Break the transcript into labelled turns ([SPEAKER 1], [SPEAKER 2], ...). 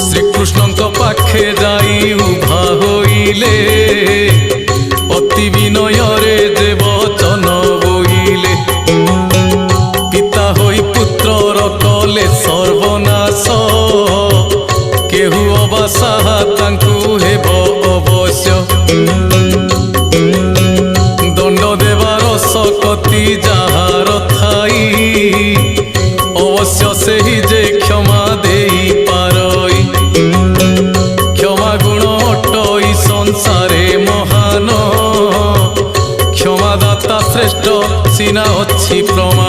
[SPEAKER 1] ଶ୍ରୀକୃଷ୍ଣଙ୍କ ପାଖେ ଯାଇ ଉଭା ହୋଇଲେ, ଅତି ବିନୟରେ ଯେ ବଚନ ବୋଇଲେ। ପିତା ହୋଇ ପୁତ୍ରର କଲେ ସର୍ବନାଶ, କେହୁ ଅବା ସାହା ତାଙ୍କୁ ହେବ ଅବଶ୍ୟ। ଦଣ୍ଡ ଦେବାର ଶକ୍ତି ଯାହାର ଥାଇ, ଅବଶ୍ୟ ସେହି ଯେ କ୍ଷମା ଦେଇ ପାରଇ। କ୍ଷମା ଗୁଣ ଅଟଇ ସଂସାରେ ମହାନ, କ୍ଷମାଦାତା ଶ୍ରେଷ୍ଠ ସିନା ଅଛି ପ୍ରମାଣ।